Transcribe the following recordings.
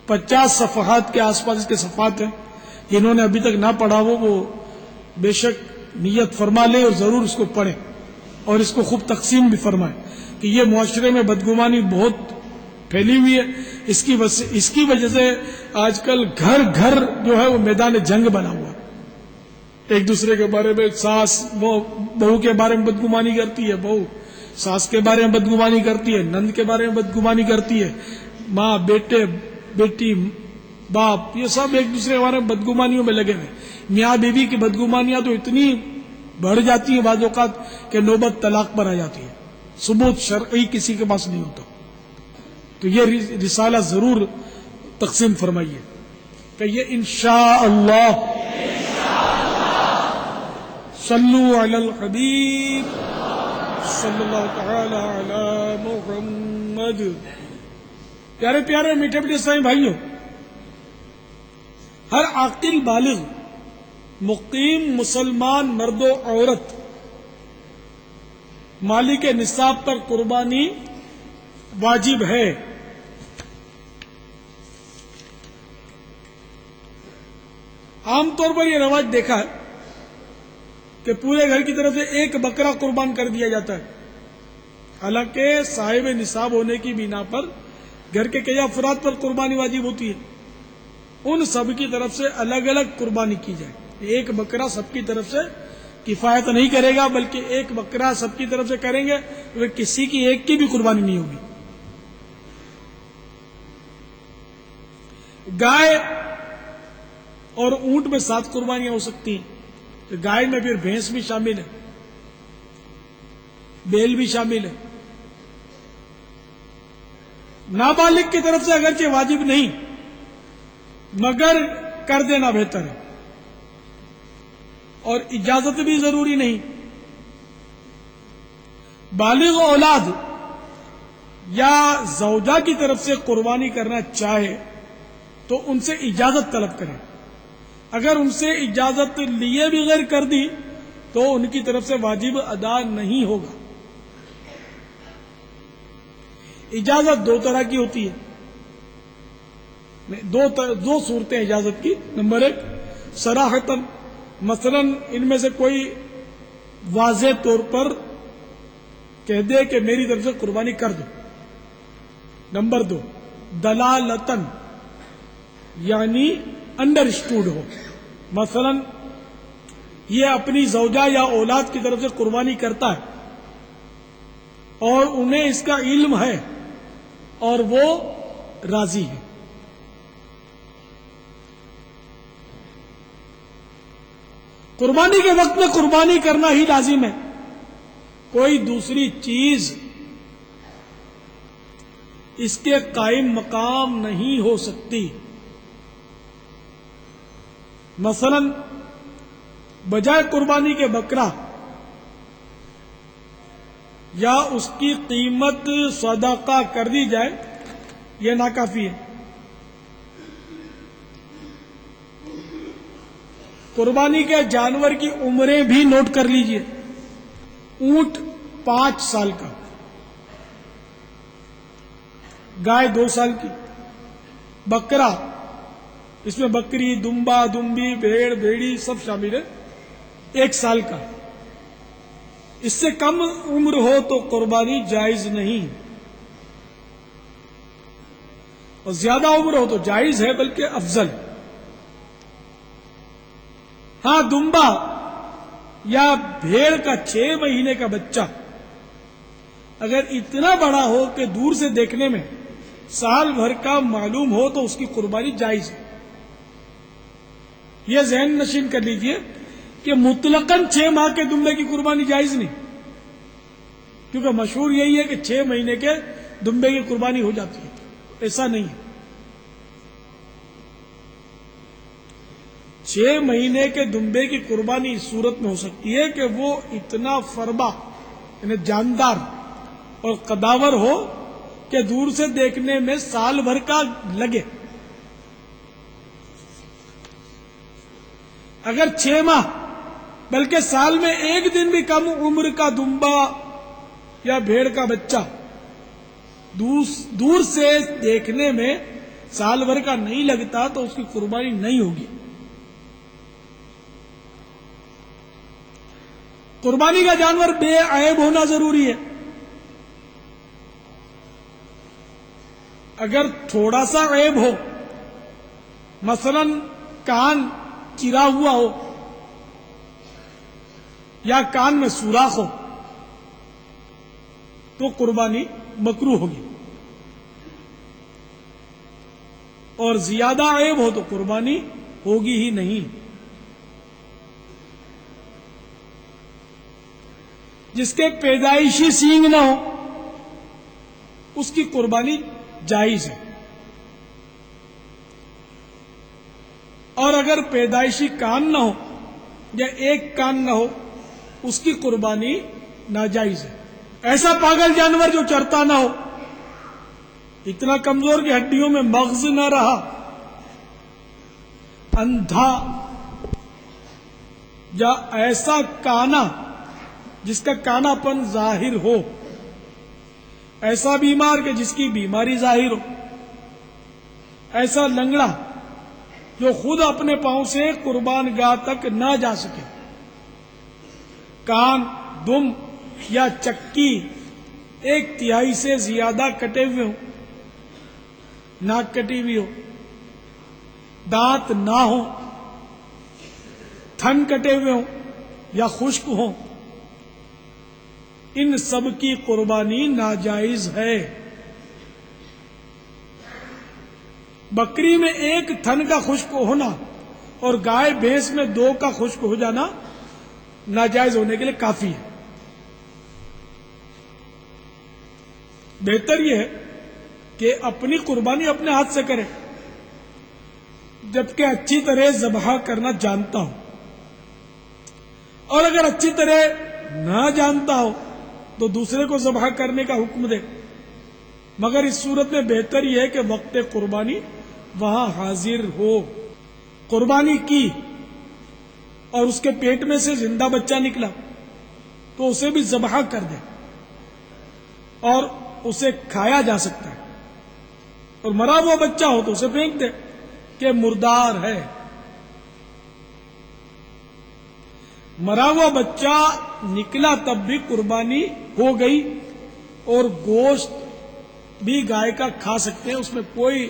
50 صفحات کے آس پاس اس کے صفحات ہیں. جنہوں نے ابھی تک نہ پڑھا وہ بے شک نیت فرما لے اور ضرور اس کو پڑھیں اور اس کو خوب تقسیم بھی فرمائیں کہ یہ معاشرے میں بدگمانی بہت پھیلی ہوئی ہے. اس کی وجہ سے آج کل گھر گھر جو ہے وہ میدان جنگ بنا ہوا ہے. ایک دوسرے کے بارے میں ساس بہو کے بارے میں بدگمانی کرتی ہے, بہو ساس کے بارے میں بدگمانی کرتی ہے, نند کے بارے میں بدگمانی کرتی ہے, ماں بیٹے بیٹی باپ یہ سب ایک دوسرے کے بارے میں بدگمانیوں میں لگے ہوئے. میاں بیوی کی بدگمانیاں تو اتنی بڑھ جاتی ہیں بعض اوقات کہ نوبت طلاق پر آ جاتی ہے, ثبوت شرعی کسی کے پاس نہیں ہوتا. تو یہ رسالہ ضرور تقسیم فرمائیے کہ یہ انشاءاللہ صلو علی الحبیب صلی اللہ تعالی علی محمد. پیارے پیارے میٹھے میٹھے اسلامی بھائیوں, ہر عاقل بالغ مقیم مسلمان مرد و عورت مالک نصاب پر قربانی واجب ہے. عام طور پر یہ رواج دیکھا ہے کہ پورے گھر کی طرف سے ایک بکرا قربان کر دیا جاتا ہے, حالانکہ صاحب نصاب ہونے کی بنا پر گھر کے کئی افراد پر قربانی واجب ہوتی ہے. ان سب کی طرف سے الگ الگ قربانی کی جائے. ایک بکرا سب کی طرف سے کفایت نہیں کرے گا, بلکہ ایک بکرا سب کی طرف سے کریں گے تو کسی کی ایک کی بھی قربانی نہیں ہوگی. گائے اور اونٹ میں 7 قربانیاں ہو سکتی ہیں. تو گائے میں پھر بھینس بھی شامل ہے, بیل بھی شامل ہے. نابالغ کی طرف سے اگرچہ واجب نہیں مگر کر دینا بہتر ہے, اور اجازت بھی ضروری نہیں. بالغ اولاد یا زوجہ کی طرف سے قربانی کرنا چاہے تو ان سے اجازت طلب کریں. اگر ان سے اجازت لیے بغیر کر دی تو ان کی طرف سے واجب ادا نہیں ہوگا. اجازت 2 طرح کی ہوتی ہے, دو صورتیں اجازت کی. نمبر 1 صراحتاً, مثلا ان میں سے کوئی واضح طور پر کہہ دے کہ میری طرف سے قربانی کر دو. نمبر 2 دلالتاً, یعنی انڈرسٹوڈ ہو. مثلا یہ اپنی زوجہ یا اولاد کی طرف سے قربانی کرتا ہے اور انہیں اس کا علم ہے اور وہ راضی ہے. قربانی کے وقت میں قربانی کرنا ہی لازم ہے, کوئی دوسری چیز اس کے قائم مقام نہیں ہو سکتی. مثلا بجائے قربانی کے بکرا یا اس کی قیمت صدقہ کر دی جائے, یہ ناکافی ہے. قربانی کے جانور کی عمریں بھی نوٹ کر لیجئے. اونٹ 5 سال کا, گائے 2 سال کی, بکرا اس میں بکری دمبا دمبی بھیڑ بھیڑی سب شامل ہے 1 سال کا. اس سے کم عمر ہو تو قربانی جائز نہیں, اور زیادہ عمر ہو تو جائز ہے بلکہ افضل. ہاں دمبا یا بھیڑ کا 6 مہینے کا بچہ اگر اتنا بڑا ہو کہ دور سے دیکھنے میں سال بھر کا معلوم ہو تو اس کی قربانی جائز ہے. یہ ذہن نشین کر لیجئے کہ مطلقاً 6 ماہ کے دمبے کی قربانی جائز نہیں, کیونکہ مشہور یہی ہے کہ 6 مہینے کے دمبے کی قربانی ہو جاتی ہے. ایسا نہیں ہے. 6 مہینے کے دمبے کی قربانی اس صورت میں ہو سکتی ہے کہ وہ اتنا فربا یعنی جاندار اور قداور ہو کہ دور سے دیکھنے میں سال بھر کا لگے. اگر 6 ماہ بلکہ سال میں 1 دن بھی کم عمر کا دمبا یا بھیڑ کا بچہ دور سے دیکھنے میں سال بھر کا نہیں لگتا تو اس کی قربانی نہیں ہوگی. قربانی کا جانور بے عیب ہونا ضروری ہے. اگر تھوڑا سا عیب ہو، مثلا کان چرا ہوا ہو یا کان میں سوراخ ہو تو قربانی مکروہ ہوگی، اور زیادہ عیب ہو تو قربانی ہوگی ہی نہیں. جس کے پیدائشی سینگ نہ ہو اس کی قربانی جائز ہے، اور اگر پیدائشی کان نہ ہو یا ایک کان نہ ہو اس کی قربانی ناجائز ہے. ایسا پاگل جانور جو چرتا نہ ہو، اتنا کمزور کہ ہڈیوں میں مغز نہ رہا، اندھا، یا ایسا کانا جس کا کانا پن ظاہر ہو، ایسا بیمار کہ جس کی بیماری ظاہر ہو، ایسا لنگڑا جو خود اپنے پاؤں سے قربان گاہ تک نہ جا سکے، کان، دم یا چکی 1/3 سے زیادہ کٹے ہوئے ہوں، ناک کٹی ہوئی ہو، دانت نہ ہو، تھن کٹے ہوئے ہوں یا خشک ہوں، ان سب کی قربانی ناجائز ہے. بکری میں 1 تھن کا خشک ہونا اور گائے بھینس میں 2 کا خشک ہو جانا ناجائز ہونے کے لیے کافی ہے. بہتر یہ ہے کہ اپنی قربانی اپنے ہاتھ سے کرے، جبکہ اچھی طرح ذبح کرنا جانتا ہو. اور اگر اچھی طرح نہ جانتا ہو تو دوسرے کو ذبح کرنے کا حکم دے، مگر اس صورت میں بہتر یہ ہے کہ وقت قربانی وہاں حاضر ہو. قربانی کی اور اس کے پیٹ میں سے زندہ بچہ نکلا تو اسے بھی ذبح کر دے، اور اسے کھایا جا سکتا ہے. اور مرا ہوا بچہ ہو تو اسے پھینک دے کہ مردار ہے. مرا ہوا بچہ نکلا تب بھی قربانی ہو گئی، اور گوشت بھی گائے کا کھا سکتے ہیں، اس میں کوئی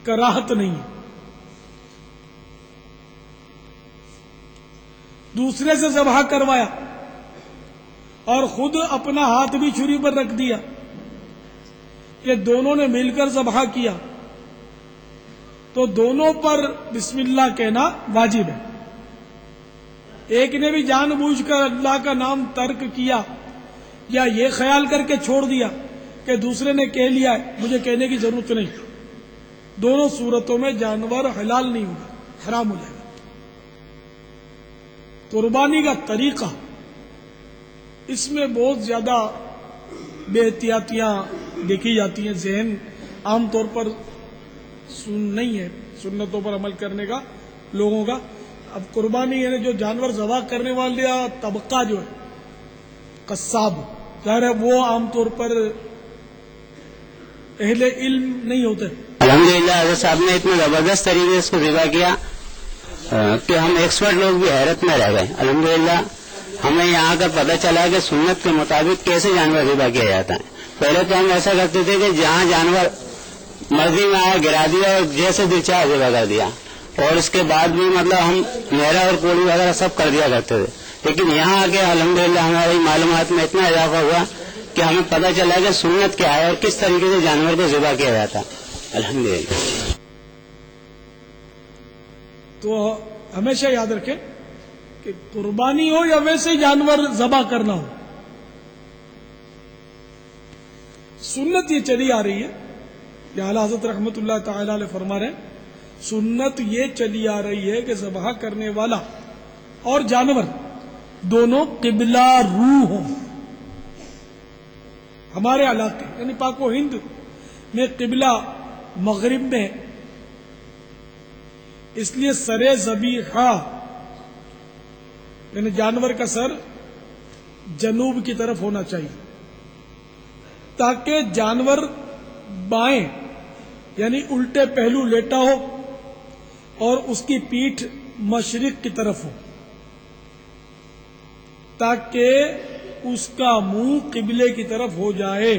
کراہت نہیں ہے. دوسرے سے ذبح کروایا اور خود اپنا ہاتھ بھی چھری پر رکھ دیا کہ دونوں نے مل کر ذبح کیا تو دونوں پر بسم اللہ کہنا واجب ہے. ایک نے بھی جان بوجھ کر اللہ کا نام ترک کیا یا یہ خیال کر کے چھوڑ دیا کہ دوسرے نے کہہ لیا ہے مجھے کہنے کی ضرورت نہیں، دونوں صورتوں میں جانور حلال نہیں ہوگا، حرام ہو جائے گا. قربانی کا طریقہ، اس میں بہت زیادہ بے احتیاطیاں دیکھی جاتی ہیں. ذہن عام طور پر نہیں ہے سنتوں پر عمل کرنے کا لوگوں کا. اب قربانی یعنی جو جانور ذبح کرنے والے طبقہ جو ہے قصاب، ظاہر ہے وہ عام طور پر اہل علم نہیں ہوتے. الحمدللہ حضرت صاحب نے اتنا زبردست طریقے سے اس کو ذبح کیا کہ ہم ایکسپرٹ لوگ بھی حیرت میں رہ گئے. الحمدللہ ہمیں یہاں کا پتہ چلا کہ سنت کے مطابق کیسے جانور ذبح کیا جاتا ہے. پہلے تو ہم ایسا کرتے تھے کہ جہاں جانور مرضی میں آیا گرا دیا اور جیسے دل چاہا ذبح کر دیا، اور اس کے بعد بھی مطلب ہم میرا اور کوڑی وغیرہ سب کر دیا کرتے تھے. لیکن یہاں آ کے الحمدللہ ہماری معلومات میں اتنا اضافہ ہوا کہ ہمیں پتہ چلا کہ سنت کیا ہے اور کس طریقے سے جانور کو ذبح کیا جاتا ہے. الحمدللہ. تو ہمیشہ یاد رکھیں کہ قربانی ہو یا ویسے جانور ذبح کرنا ہو، سنت یہ چلی آ رہی ہے. یہ اعلیٰ حضرت رحمت اللہ تعالی علیہ فرما رہے ہیں سنت یہ چلی آ رہی ہے کہ ذبح کرنے والا اور جانور دونوں قبلہ رو ہوں. ہمارے علاقے یعنی پاک و ہند میں قبلہ مغرب میں ہے، اس لیے سر ذبیحہ یعنی جانور کا سر جنوب کی طرف ہونا چاہیے تاکہ جانور بائیں یعنی الٹے پہلو لیٹا ہو اور اس کی پیٹھ مشرق کی طرف ہو، تاکہ اس کا منہ قبلے کی طرف ہو جائے،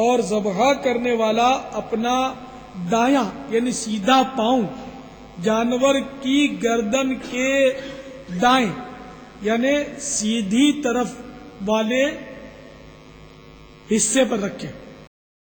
اور ذبح کرنے والا اپنا دایاں یعنی سیدھا پاؤں جانور کی گردن کے دائیں یعنی سیدھی طرف والے حصے پر رکھے،